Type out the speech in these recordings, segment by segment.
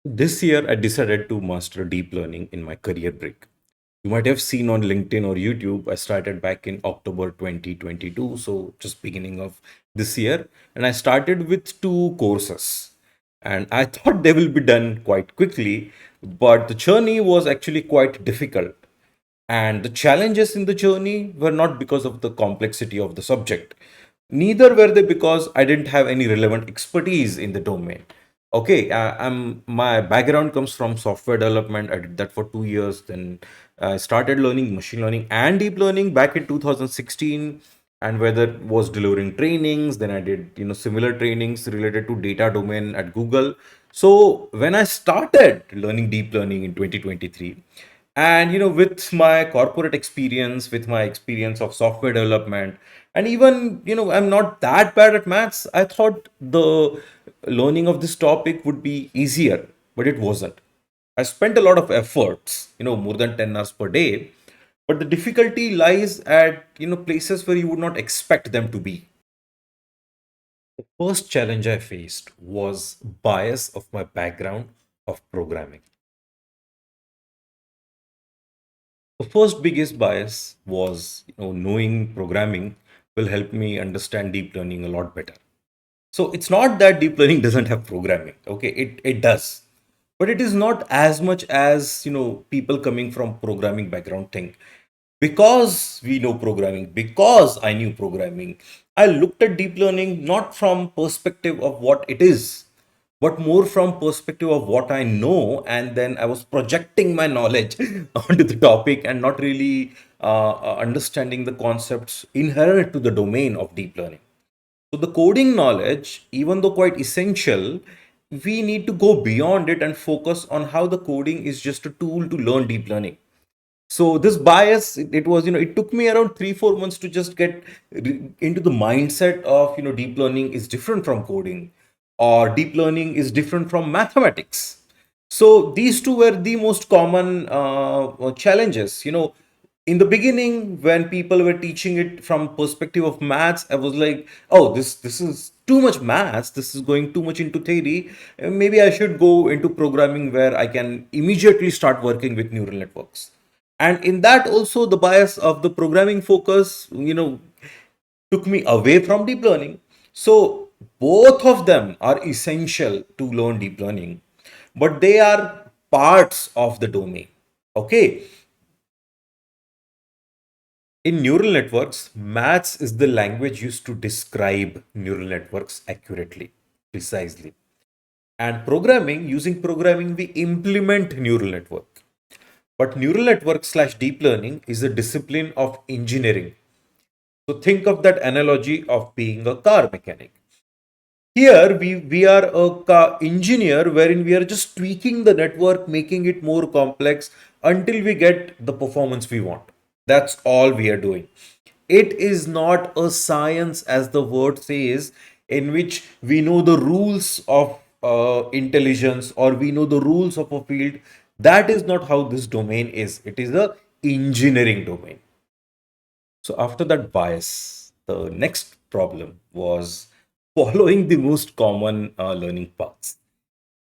This year, I decided to master deep learning in my career break. You might have seen on LinkedIn or YouTube, I started back in October 2022, so just beginning of this year. And I started with two courses. And I thought they will be done quite quickly, but the journey was actually quite difficult. And the challenges in the journey were not because of the complexity of the subject. Neither were they because I didn't have any relevant expertise in the domain. Okay, my background comes from software development. I did that for 2 years. Then I started learning machine learning and deep learning back in 2016. And whether it was delivering trainings, then I did similar trainings related to data domain at Google. So when I started learning deep learning in 2023, and with my corporate experience, with my experience of software development, and even I'm not that bad at maths, I thought the learning of this topic would be easier, but it wasn't. I spent a lot of efforts, more than 10 hours per day, but the difficulty lies at places where you would not expect them to be. The first challenge I faced was bias of my background of programming. The first biggest bias was, knowing programming will help me understand deep learning a lot better. So it's not that deep learning doesn't have programming. Okay, it does, but it is not as much as people coming from programming background think. Because we know programming, because I knew programming, I looked at deep learning not from perspective of what it is, but more from perspective of what I know, and then I was projecting my knowledge onto the topic and not really understanding the concepts inherent to the domain of deep learning. So the coding knowledge, even though quite essential, we need to go beyond it and focus on how the coding is just a tool to learn deep learning. So this bias, it was, it took me around 3 4 months to just get into the mindset of deep learning is different from coding, or deep learning is different from mathematics. So these two were the most common challenges. In the beginning, when people were teaching it from perspective of maths, I was like, oh, this is too much maths, this is going too much into theory. Maybe I should go into programming where I can immediately start working with neural networks. And in that also, the bias of the programming focus took me away from deep learning. So both of them are essential to learn deep learning, but they are parts of the domain. Okay. In neural networks, maths is the language used to describe neural networks accurately, precisely. And programming, using programming, we implement neural network. But neural network slash deep learning is a discipline of engineering. So think of that analogy of being a car mechanic. Here we are a car engineer wherein we are just tweaking the network, making it more complex until we get the performance we want. That's all we are doing. It is not a science, as the word says, in which we know the rules of intelligence or we know the rules of a field. That is not how this domain is. It is a engineering domain. So after that bias, the next problem was following the most common learning paths.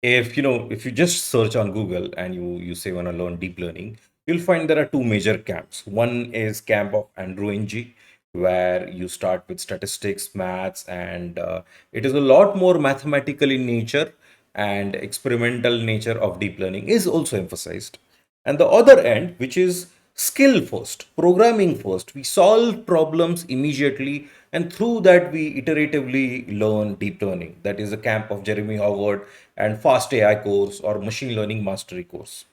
If you just search on Google and you say want to learn deep learning, you'll find there are two major camps. One is camp of Andrew Ng, where you start with statistics, maths, and it is a lot more mathematical in nature, and experimental nature of deep learning is also emphasized. And the other end, which is skill first, programming first, we solve problems immediately, and through that we iteratively learn deep learning. That is the camp of Jeremy Howard and fast AI course or machine learning mastery course.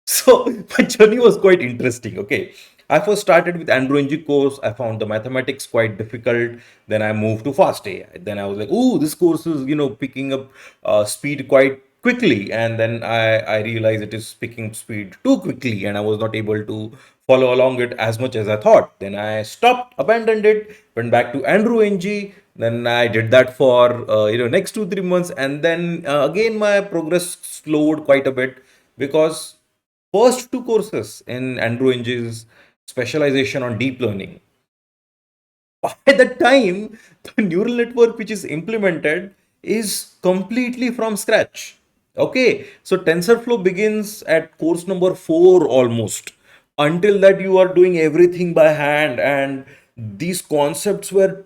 So my journey was quite interesting. Okay, I first started with Andrew Ng course. I found the mathematics quite difficult. Then I moved to fast AI. Then I was like, "Oh, this course is picking up speed quite quickly." And then I realized it is picking speed too quickly, and I was not able to follow along it as much as I thought. Then I stopped, abandoned it, went back to Andrew Ng. Then I did that for next 2 3 months, and then again my progress slowed quite a bit because first two courses in Andrew Ng's specialization on deep learning, by the time the neural network which is implemented is completely from scratch. Okay, so TensorFlow begins at course number 4 almost. Until that, you are doing everything by hand, and these concepts were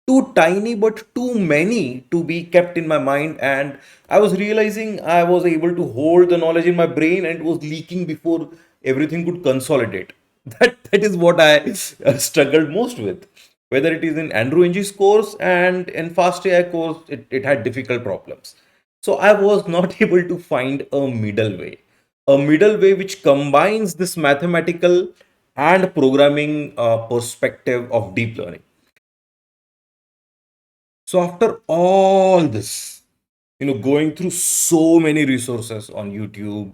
too tiny but too many to be kept in my mind. And I was realizing I was able to hold the knowledge in my brain and it was leaking before everything could consolidate. That is what I struggled most with. Whether it is in Andrew Ng's course and in Fast AI course, it had difficult problems. So I was not able to find a middle way which combines this mathematical and programming perspective of deep learning. So after all this, going through so many resources on YouTube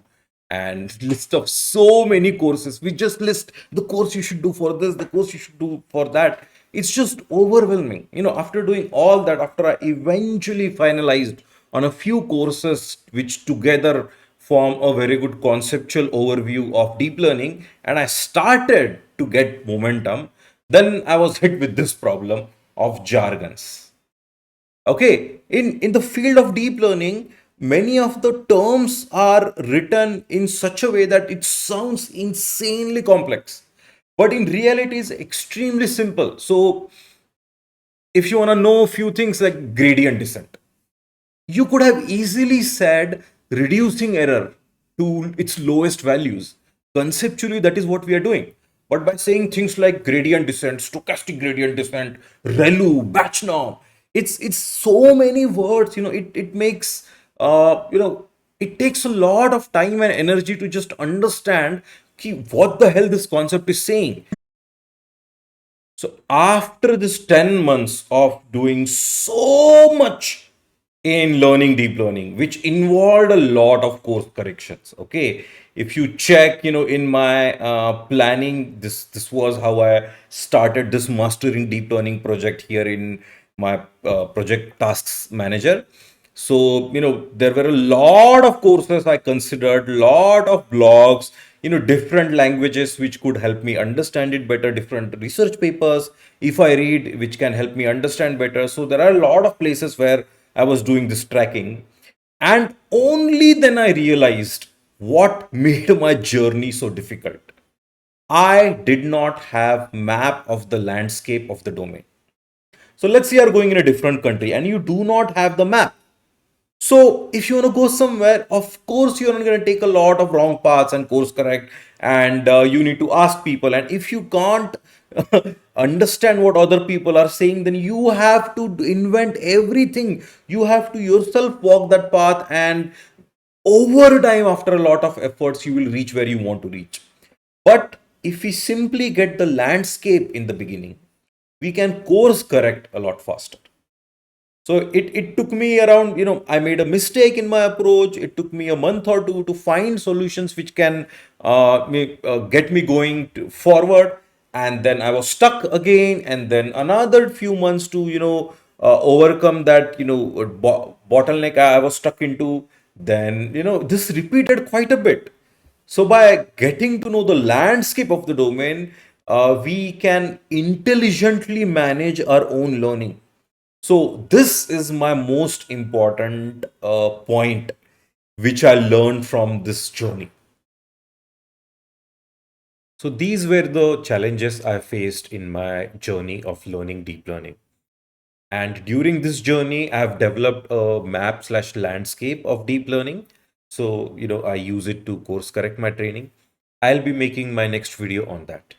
and list of so many courses, we just list the course you should do for this, the course you should do for that. It's just overwhelming. After doing all that, after I eventually finalized on a few courses which together form a very good conceptual overview of deep learning, and I started to get momentum, then I was hit with this problem of jargons. Okay, in the field of deep learning, many of the terms are written in such a way that it sounds insanely complex, but in reality is extremely simple. So if you want to know a few things like gradient descent, you could have easily said reducing error to its lowest values. Conceptually, that is what we are doing. But by saying things like gradient descent, stochastic gradient descent, ReLU, batch norm, it's so many words. It makes it takes a lot of time and energy to just understand what the hell this concept is saying. So after this 10 months of doing so much in learning deep learning, which involved a lot of course corrections. Okay. If you check, in my planning, this was how I started this mastering deep learning project here in my project tasks manager. So, there were a lot of courses I considered, lot of blogs, different languages which could help me understand it better, different research papers, if I read, which can help me understand better. So, there are a lot of places where I was doing this tracking. And only then I realized what made my journey so difficult. I did not have map of the landscape of the domain. So let's say you're going in a different country and you do not have the map. So if you want to go somewhere, of course you're not going to take a lot of wrong paths and course correct, and you need to ask people. And if you can't understand what other people are saying, then you have to invent everything. You have to yourself walk that path, and over time, after a lot of efforts, you will reach where you want to reach. But if we simply get the landscape in the beginning, we can course correct a lot faster. So it took me around, I made a mistake in my approach. It took me a month or two to find solutions which can get me going forward. And then I was stuck again. And then another few months to, overcome that, bottleneck I was stuck into. Then, this repeated quite a bit. So by getting to know the landscape of the domain, we can intelligently manage our own learning. So this is my most important point, which I learned from this journey. So these were the challenges I faced in my journey of learning deep learning. And during this journey, I've developed a map slash landscape of deep learning. So, I use it to course correct my training. I'll be making my next video on that.